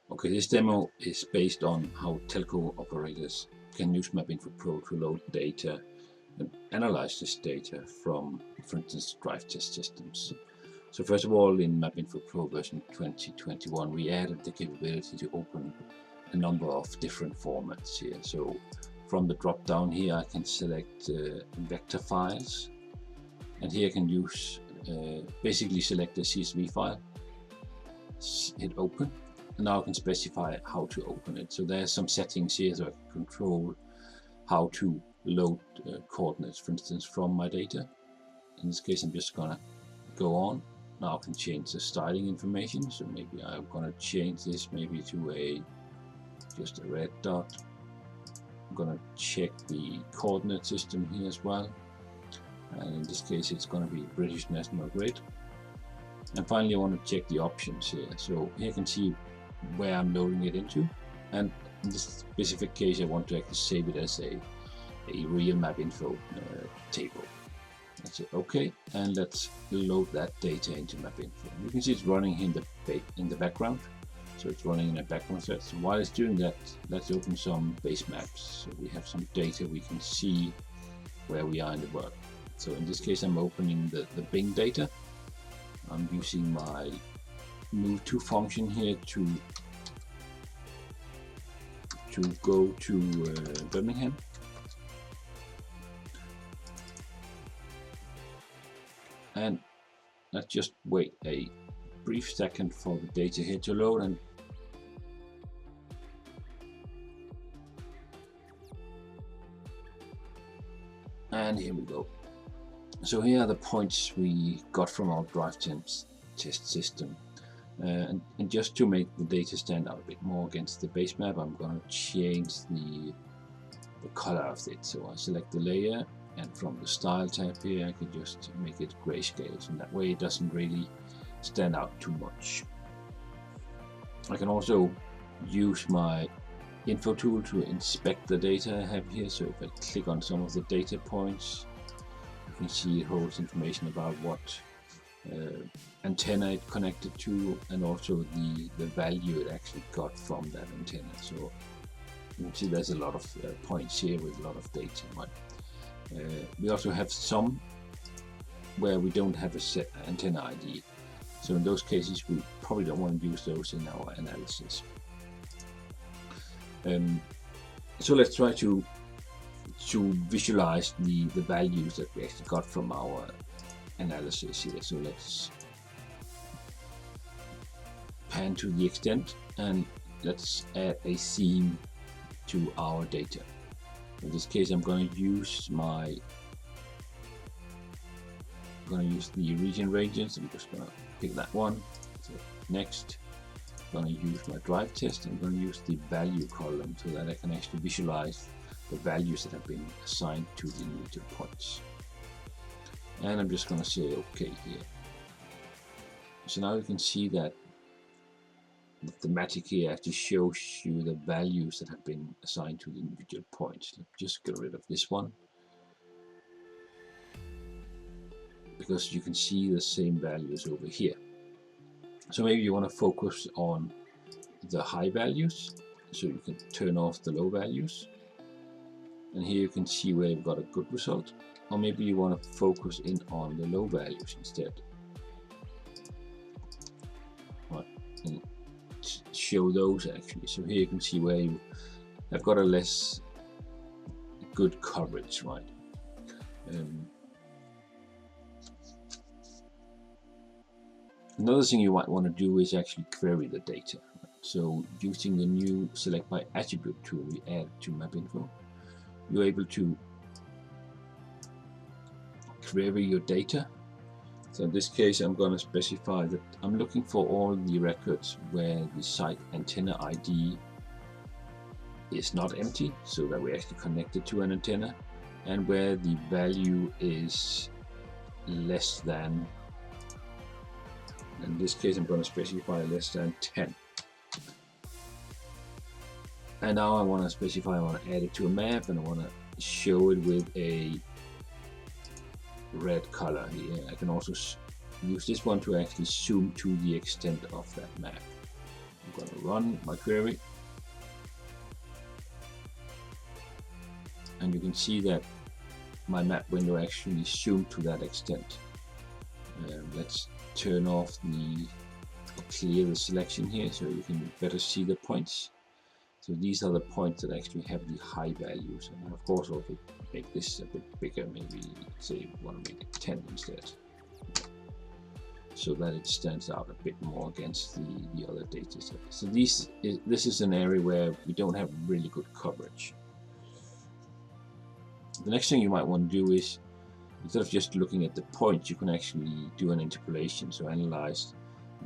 Okay, this demo is based on how telco operators can use MapInfo Pro to load data and analyze this data from, for instance, drive test systems. So first of all, in MapInfo Pro version 2021, we added the capability to open a number of different formats here. So from the drop down here, I can select vector files, and here I can use basically select the CSV file, hit open, and now I can specify how to open it. So there's some settings here so I can control how to load coordinates, for instance, from my data. In this case, I'm just gonna go on. Now I can change the styling information. So maybe I'm gonna change this maybe to just a red dot. I'm gonna check the coordinate system here as well. And in this case, it's gonna be British National Grid. And finally, I want to check the options here. So here you can see where I'm loading it into. And in this specific case, I want to actually save it as a real MapInfo table. That's it. Okay, and let's load that data into MapInfo. You can see it's running in the background. So it's running in a background set. So while it's doing that, let's open some base maps. So we have some data we can see where we are in the world. So in this case, I'm opening the Bing data. I'm using my move to function here to go to Birmingham. And let's just wait a brief second for the data here to load. And here we go. So here are the points we got from our drive test system. And just to make the data stand out a bit more against the base map, I'm going to change the color of it. So I select the layer, and from the style tab here I can just make it grayscale, so that way it doesn't really stand out too much. I can also use my info tool to inspect the data I have here. So if I click on some of the data points, you can see it holds information about what antenna it connected to, and also the value it actually got from that antenna. So you can see there's a lot of points here with a lot of data. We also have some where we don't have a set antenna ID. So in those cases, we probably don't want to use those in our analysis. So let's try to visualize the values that we actually got from our analysis here. So let's pan to the extent, and let's add a theme to our data. In this case, I'm going to use the region ranges. I'm just going to pick that one. So next, I'm going to use my drive test. I'm going to use the value column so that I can actually visualize the values that have been assigned to the individual points. And I'm just going to say OK here. So now you can see that the thematic here actually shows you the values that have been assigned to the individual points. Let's just get rid of this one, because you can see the same values over here. So maybe you want to focus on the high values, so you can turn off the low values. And here you can see where you've got a good result. Or maybe you want to focus in on the low values instead. Right. And show those actually. So here you can see where you have got a less good coverage, right? Another thing you might want to do is actually query the data. So using the new select by attribute tool we add to MapInfo, you're able to query your data. So in this case, I'm going to specify that I'm looking for all the records where the site antenna ID is not empty, so that we're actually connected to an antenna, and where the value is less than, in this case I'm going to specify less than 10. And now I want to specify, I want to add it to a map, and I want to show it with a red color here. I can also use this one to actually zoom to the extent of that map. I'm going to run my query, and you can see that my map window actually zoomed to that extent. Let's turn off clear the selection here so you can better see the points. So these are the points that actually have the high values, and of course also make this a bit bigger, maybe say we want to make it 10 instead, so that it stands out a bit more against the other data set. So this is an area where we don't have really good coverage. The next thing you might want to do is, instead of just looking at the points, you can actually do an interpolation, so analyze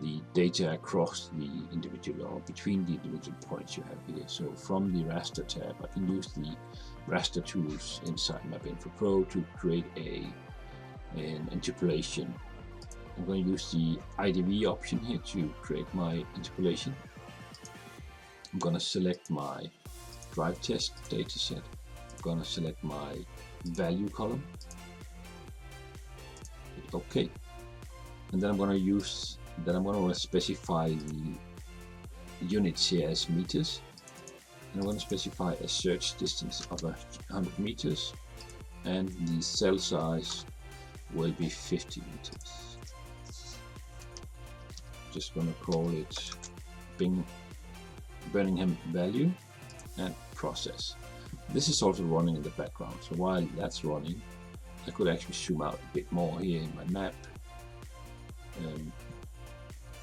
the data across the individual or between the individual points you have here. So from the Raster tab, I can use the Raster tools inside MapInfo Pro to create an interpolation. I'm going to use the IDV option here to create my interpolation. I'm going to select my drive test dataset. I'm going to select my value column. Hit OK. And then I'm going to specify the units here as meters. And I'm going to specify a search distance of 100 meters. And the cell size will be 50 meters. Just going to call it Birmingham value and process. This is also running in the background, so while that's running, I could actually zoom out a bit more here in my map.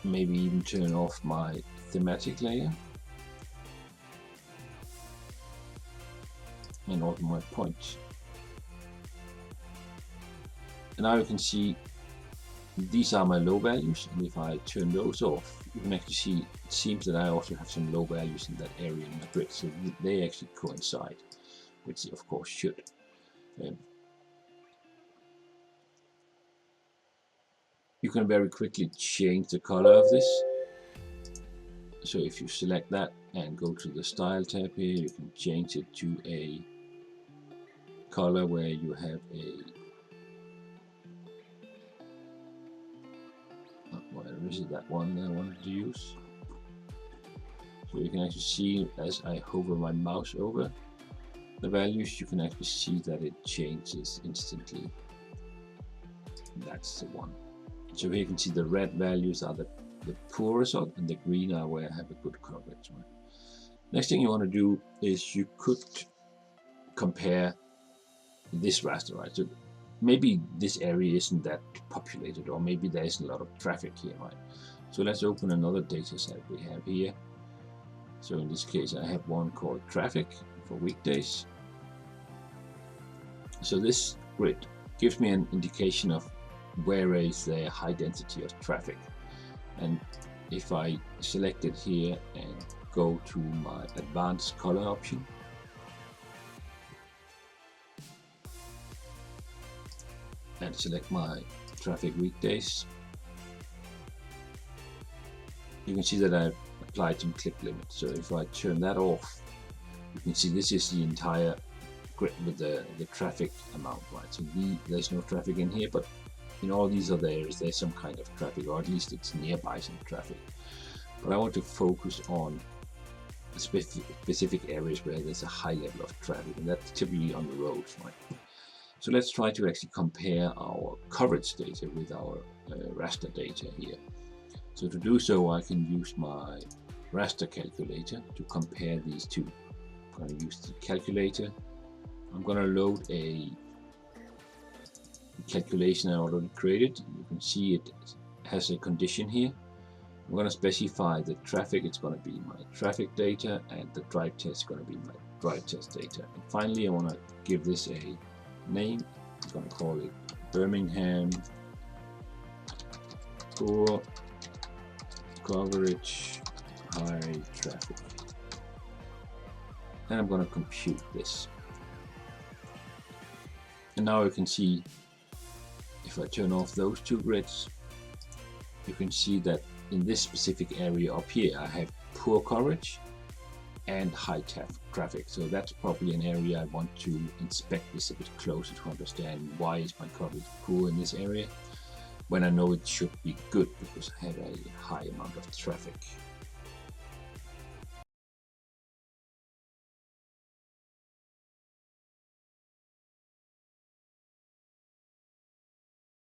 Maybe even turn off my thematic layer and also my points. And now you can see these are my low values, and if I turn those off, you can actually see it seems that I also have some low values in that area in my grid, so they actually coincide, which they of course should. You can very quickly change the color of this. So if you select that and go to the style tab here, you can change it to a color where you have where is it, that one that I wanted to use. So you can actually see as I hover my mouse over the values, you can actually see that it changes instantly. That's the one. So here you can see the red values are the poor result, and the green are where I have a good coverage. Right? Next thing you want to do is you could compare this raster, right? So maybe this area isn't that populated, or maybe there isn't a lot of traffic here, right? So let's open another data set we have here. So in this case I have one called traffic for weekdays. So this grid gives me an indication of where is the high density of traffic, and if I select it here and go to my advanced color option, and select my traffic weekdays, you can see that I've applied some click limits. So if I turn that off, you can see this is the entire grid with the traffic amount, right? So there's no traffic in here, but in all these other areas there's some kind of traffic, or at least it's nearby some traffic. But I want to focus on specific areas where there's a high level of traffic, and that's typically on the roads, right? So let's try to actually compare our coverage data with our raster data here. So to do so, I can use my raster calculator to compare these two. I'm going to use the calculator. I'm going to load a calculation I already created. You can see it has a condition here. I'm going to specify the traffic. It's going to be my traffic data, and the drive test is going to be my drive test data. And finally, I want to give this a name. I'm going to call it Birmingham poor coverage high traffic, and I'm going to compute this. And now you can see, if I turn off those two grids, you can see that in this specific area up here I have poor coverage and high traffic. So that's probably an area I want to inspect this a bit closer to understand why is my coverage poor in this area, when I know it should be good because I have a high amount of traffic.